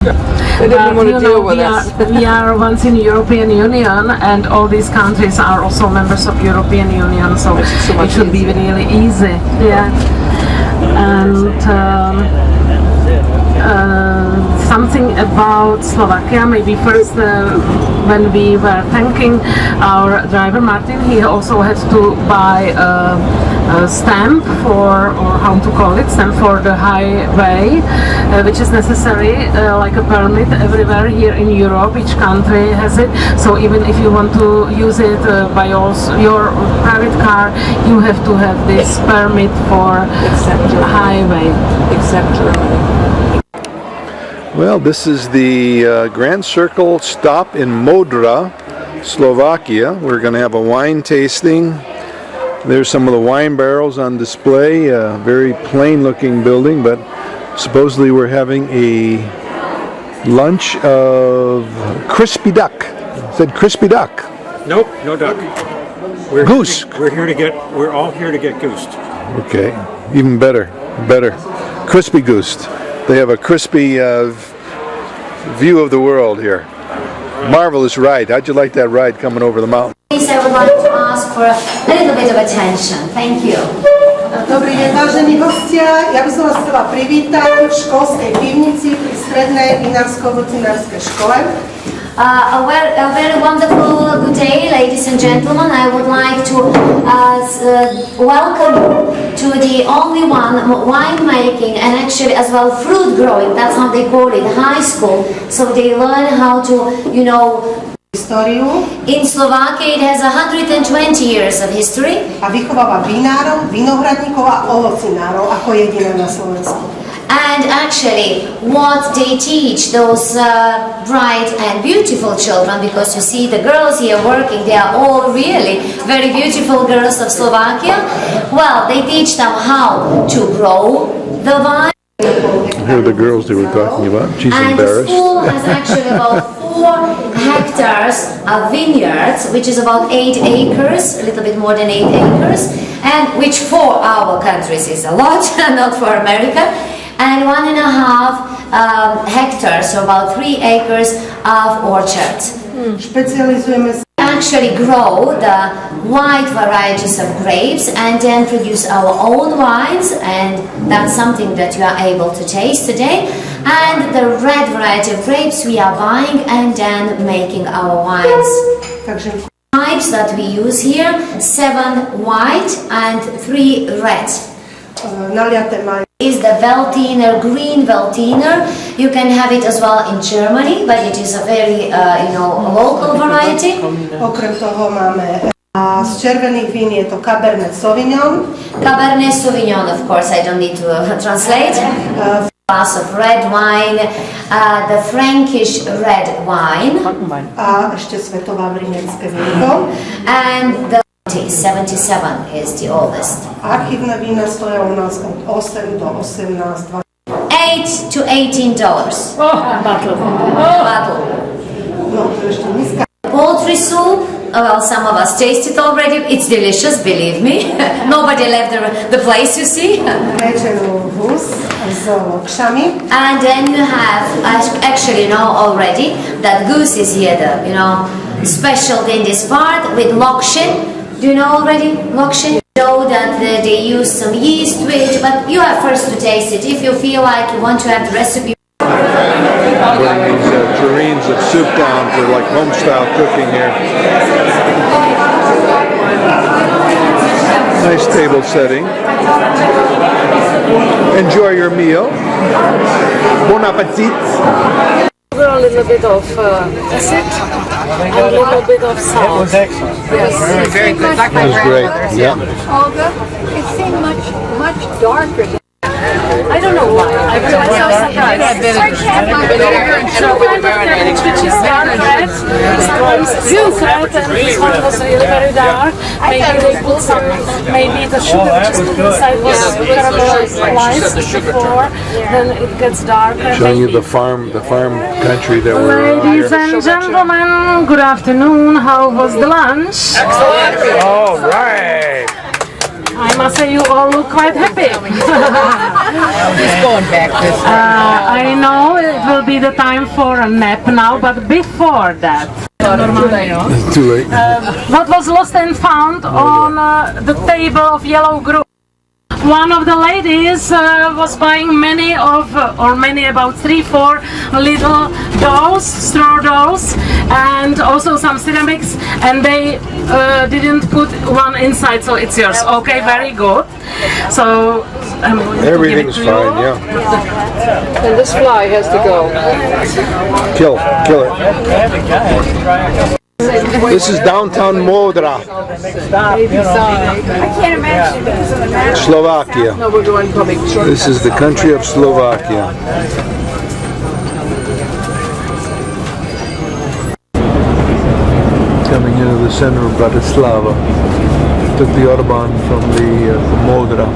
They didn't want to deal with us. We are once in the European Union, and all these countries are also members of European Union, so it should be really easy. Yeah. And something about Slovakia, maybe first when we were thanking our driver Martin, he also had to buy a stamp for, or how to call it, stamp for the highway, which is necessary, like a permit everywhere here in Europe. Each country has it, so even if you want to use it by your private car, you have to have this permit for highway. Except Germany. Well, this is the Grand Circle stop in Modra, Slovakia. We're going to have a wine tasting. There's some of the wine barrels on display. Very plain looking building, but supposedly we're having a lunch of crispy duck. It said crispy duck. Nope, no duck. Goose. We're all here to get goose. Okay, even better. Crispy goose. They have a crispy view of the world here. Marvelous ride. How'd you like that ride coming over the mountain? Please, I would like to ask for a little bit of attention. Thank you. Dobrý deň, vážení hostia. Ja by som vás chcela privítať v školskej pivnici pri strednej vinársko-ovocnárskej škole. A very wonderful good day, ladies and gentlemen. I would like to welcome you to the only one winemaking and actually as well fruit growing. That's how they call it, high school. So they learn how to, Históriu. In Slovakia it has 120 years of history. A vychováva vinárov, vinohradníkov a ovocinárov ako jediné na Slovensku. And actually, what they teach those bright and beautiful children, because you see the girls here working, they are all really very beautiful girls of Slovakia. Well, they teach them how to grow the vine. Here are the girls they were talking about. She's embarrassed. And the school has actually about 4 hectares of vineyards, which is about 8 acres, a little bit more than 8 acres, and which for our countries is a lot, not for America. And 1.5 hectares, so about 3 acres of orchards. Špecializujeme sa. Actually grow the wide varieties of grapes and then produce our own wines, and that's something that you are able to taste today. And the red variety of grapes we are buying and then making our wines. Takže Types that we use here, 7 white and 3 red. naliate majú. Is the Veltliner, green Veltliner. You can have it as well in Germany, but it is a very, local variety. Okrem toho máme a z červených vín je to Cabernet Sauvignon. Cabernet Sauvignon, of course, I don't need to translate. Glass of red wine, the Frankish red wine. A ešte svetová vrinecké vínko. And the 77 is the oldest. Archívne vína stoja u nás od 8 do 18, 20. $8 to $18. Bottle. No, to ešte nízka. Poultry soup. Well, some of us taste it already. It's delicious, believe me. Nobody left the place, you see. Večeru Goose s lokšami. And then you have, actually know already that Goose is here, special in this part with lokshin. Do you know already lokshin? You know that they use some yeast with it, but you have first to taste it. If you feel like you want to have the recipe. Putting these tureens of soup down for like home-style cooking here. Nice table setting. Enjoy your meal. Bon appetit. A little bit of acid and a little bit of salt. It was excellent. Yes, very good. Like my That was great. grandmother's. Yeah. Olga, it seemed much darker than I don't know why. I was so surprised. vinegar and sugar with marinades, which is Sometimes it's red and this one was really very dark. Maybe they put some, maybe the sugar just inside was caramelized before, then it gets darker. Showing you the farm country that we're on Ladies here. and gentlemen, good afternoon. How was the lunch? Excellent. All right. I must say you all look quite happy. He's going back this way. I know it will be the time for a nap now, but before that, It's too late. what was lost and found on the table of yellow group? One of the ladies was buying about 3-4 little dolls, straw dolls, and also some ceramics, and they didn't put one inside, so it's yours. Okay, very good. So I'm going Everything's to give it to fine, you. yeah. And this fly has to go. Kill it. This is downtown Modra, I can't imagine because of the mask. Slovakia. No, we're going public. This is the country of Slovakia. Coming into the center of Bratislava. Took the Autobahn from Modra.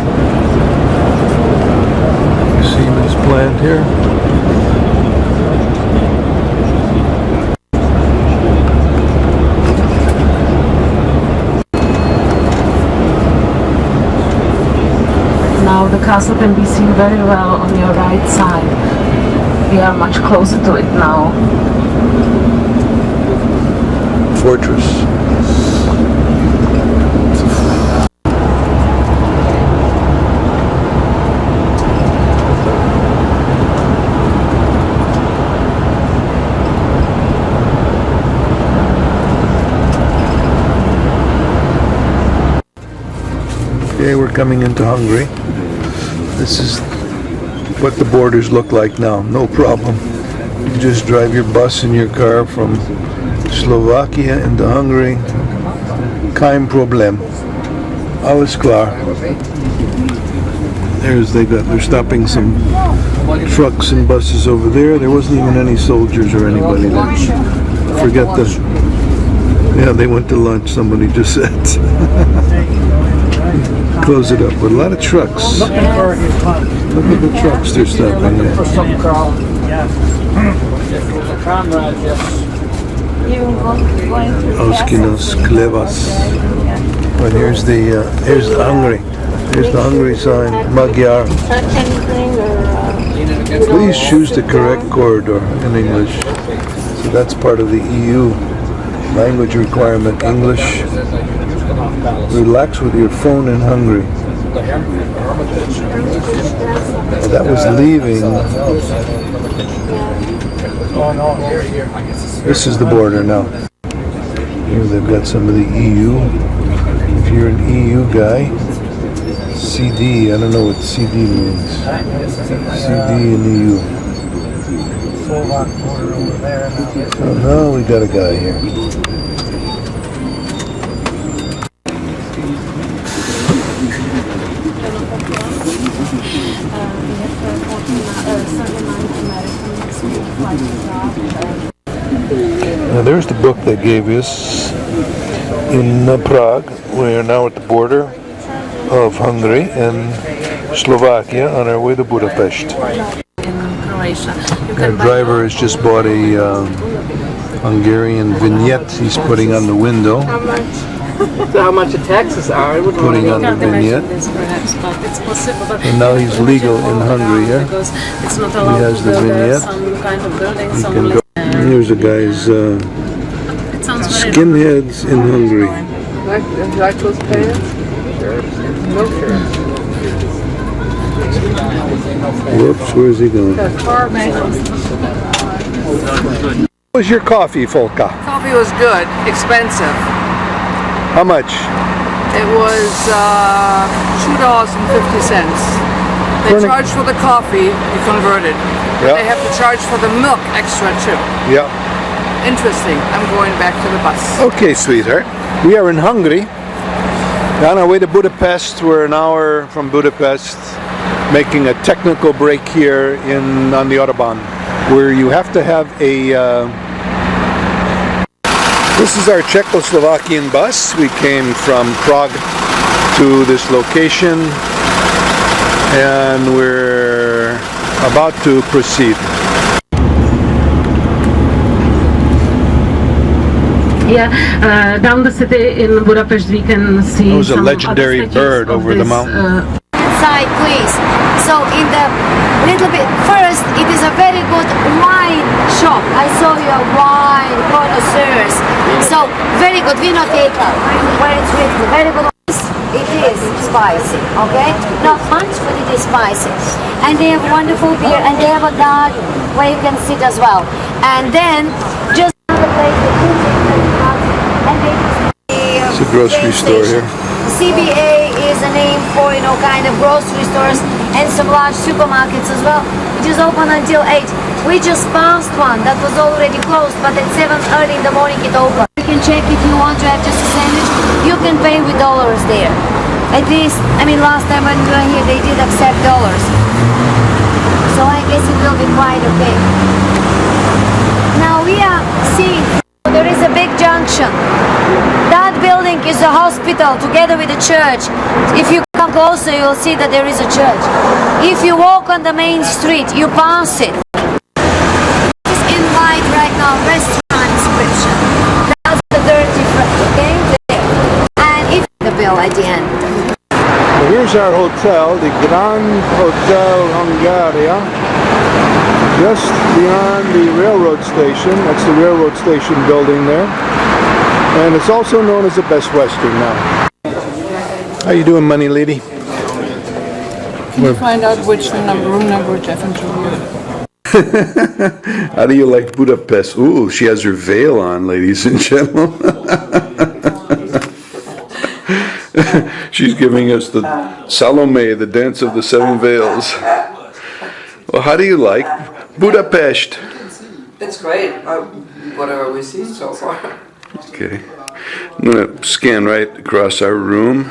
Siemens plant here. Now the castle can be seen very well on your right side. We are much closer to it now. Fortress. Okay, we're coming into Hungary. This is what the borders look like now, no problem. You just drive your bus and your car from Slovakia into Hungary. Kein Problem. Alles klar. They're stopping some trucks and buses over there. There wasn't even any soldiers or anybody there. Forget the... Yeah, they went to lunch, somebody just said. Close it up, but a lot of trucks. Look at the trucks they're stopping at. Oskinos Klevas. But here's the Hungary. Here's the Hungary sign, Magyar. Please choose the correct corridor in English. So that's part of the EU language requirement, English. Relax with your phone in Hungary. That was leaving. This is the border now. Here they've got some of the EU. If you're an EU guy, CD, I don't know what CD means. CD in EU. Oh no, we got a guy here. Now there's the book they gave us in Prague. We are now at the border of Hungary and Slovakia on our way to Budapest. Our driver has just bought a Hungarian vignette he's putting on the window. How much the taxes are? Putting on the vignette. And now he's legal in Hungary here. He has the vignette. He can go. Here's a guy's skinheads in Hungary. Like those pants? No shirts. Whoops, where's he going? What was your coffee, Folka? Coffee was good, expensive. How much? It was $2.50. They charge for the coffee, you convert it. Yeah. They have to charge for the milk extra too. Yeah. Interesting. I'm going back to the bus. Okay, sweetheart. We are in Hungary. On our way to Budapest. We're an hour from Budapest, making a technical break here on the Autobahn, where you have to have a... This is our Czechoslovakian bus. We came from Prague to this location, and we're about to proceed. here. Down the city in Budapest, we can see There was a some legendary other statues bird of over the this, mountain. Inside, please. So in the little bit first, it is a very good wine shop. I saw your wine connoisseurs. So very good vinoteca, where it's written. Very good. It is spicy, okay? Not much, but it is spicy. And they have wonderful beer, and they have a garden where you can sit as well. And then just another place with and they It's a grocery store here. CBA is a name for, kind of grocery stores and some large supermarkets as well, which is open until 8. We just passed one that was already closed, but at 7 early in the morning it opened. You can check if you want to have just a sandwich. You can pay with dollars there. At least, last time when we were here, they did accept dollars. So I guess it will be quite okay. Now we are seeing there is a big junction. That building is a hospital together with a church. If you come closer, you will see that there is a church. If you walk on the main street, you pass it. It's in white right now, restaurant inscription. That's the dirty front, okay? There. And if the bill at the end. Well, here's our hotel, the Grand Hotel Hungary, just beyond the railroad station. That's the railroad station building there. And it's also known as the Best Western now. How you doing, money lady? Can you find out which room number Jeff and Judy are? How do you like Budapest? Ooh, she has her veil on, ladies and gentlemen. She's giving us the Salome, the dance of the seven veils. Well, how do you like Budapest? It's great. Whatever we see so far. Okay. I'm going to scan right across our room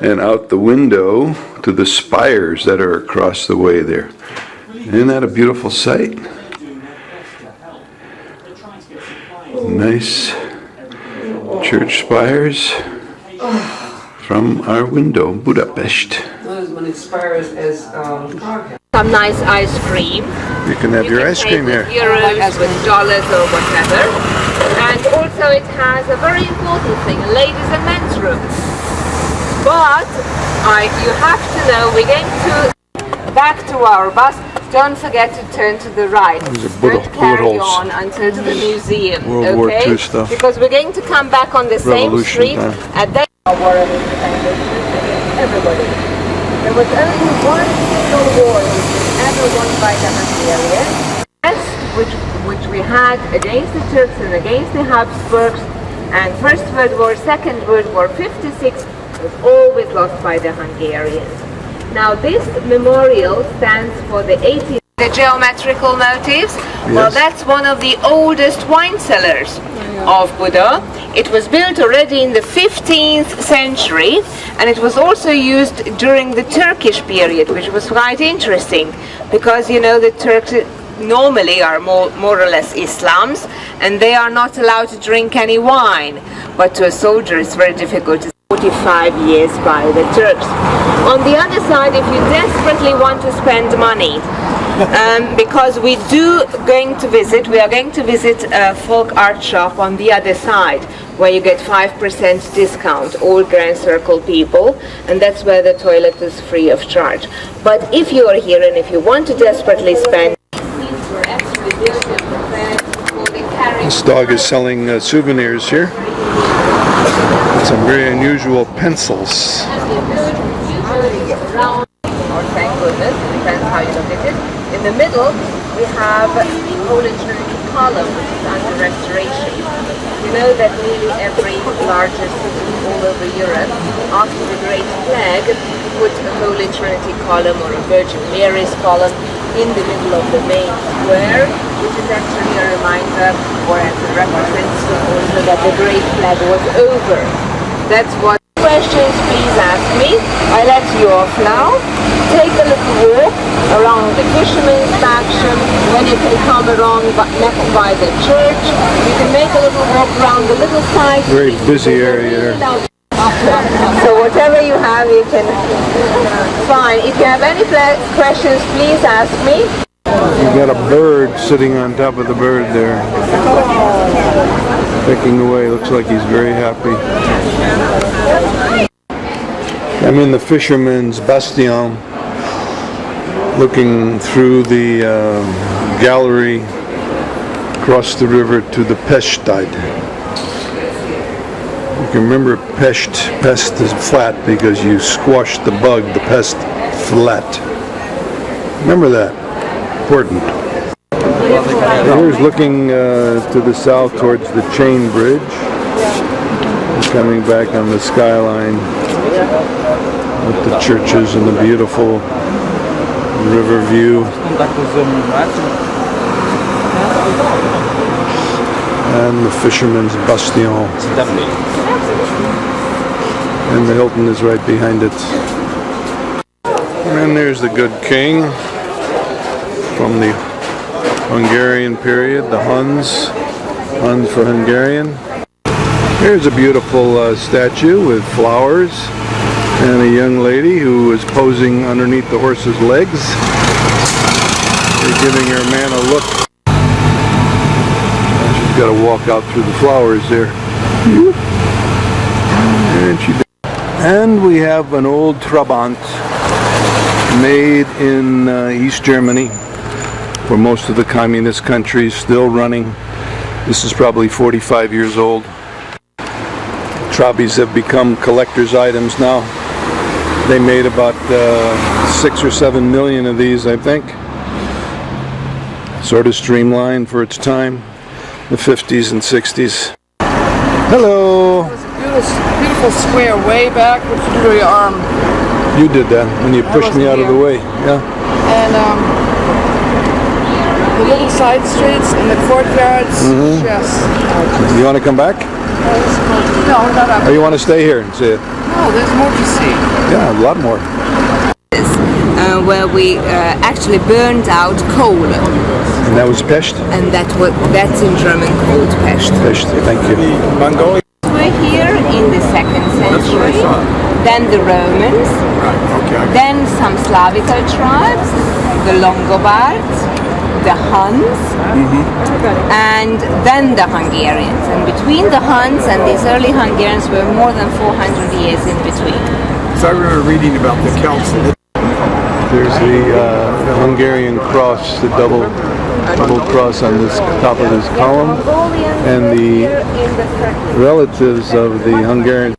and out the window to the spires that are across the way there. Isn't that a beautiful sight? Nice church spires from our window, Budapest. Not as many spires as Prague. Some nice ice cream. You can have your ice cream here. Euros, with dollars or whatever. And also it has a very important thing, a ladies and men's room. But you have to know, we're going to back to our bus. Don't forget to turn to the right. bullet Don't carry holes. on until to the museum. World War okay? II stuff. Because we're going to come back on the same Revolution street time. at that war of independence against everybody. There was only one single war which was ever won by the Hungarians, which we had against the Turks and against the Habsburgs, and First World War, Second World War, 56 was always lost by the Hungarians. Now this memorial stands for the 18th. The geometrical motifs, well, that's one of the oldest wine cellars of Buda. It was built already in the 15th century, and it was also used during the Turkish period, which was quite interesting because the Turks normally are more or less Islams, and they are not allowed to drink any wine, but to a soldier it's very difficult to 45 years by the Turks. On the other side, if you desperately want to spend money, because we are going to visit a folk art shop on the other side, where you get 5% discount, all Grand Circle people, and that's where the toilet is free of charge. But if you are here and if you want to desperately spend, This dog is selling souvenirs here. Some very unusual pencils. or thank goodness, depends how you look at it. In the middle, we have the Holy Trinity column, which is under restoration. You know that nearly every larger city all over Europe, after the Great Plague, put a Holy Trinity column or a Virgin Mary's column in the middle of the main square, which is actually a reminder, or as a representation also, that the Great Plague was over. That's what. Questions, please ask me. I let you off now. Take a little walk around the Fisherman's Bastion. When you can come around next by the church, you can make a little walk around the little side. Very busy area there. So whatever you have, you can find. If you have any questions, please ask me. You got a bird sitting on top of the bird there. picking away. Looks like he's very happy. I'm in the Fisherman's Bastion, looking through the gallery across the river to the Pest. You can remember Pest is flat because you squash the bug, the pest flat. Remember that. Important. Here's looking to the south towards the chain bridge. Coming back on the skyline with the churches and the beautiful river view. And the Fisherman's Bastion. And the Hilton is right behind it. And there's the good king from the Hungarian period, the Huns for Hungarian. Here's a beautiful statue with flowers and a young lady who is posing underneath the horse's legs. They're giving her man a look. She's got to walk out through the flowers there. And we have an old Trabant made in East Germany, where most of the communist countries still running. This is probably 45 years old. Trabis have become collector's items now. They made about 6 or 7 million of these, I think. Sort of streamlined for its time, the 50s and 60s. Hello! Beautiful square way back with you do your arm. You did that when you pushed me out of the way. Yeah. And the little side streets and the courtyards. Yes. You want to come back? No, not up. Or you want to stay here and see it? No, there's more to see. Yeah, a lot more. Where we actually burned out coal, And that was Pest? and that's in German called Pest. Pest, thank you. We're here in the 2nd century, then the Romans, then some Slavical tribes, the Longobards, the Huns, and then the Hungarians. And between the Huns and these early Hungarians were more than 400 years in between. So I remember reading about the Celts. There's the Hungarian cross, the double cross on this top of this column, and the relatives of the Hungarian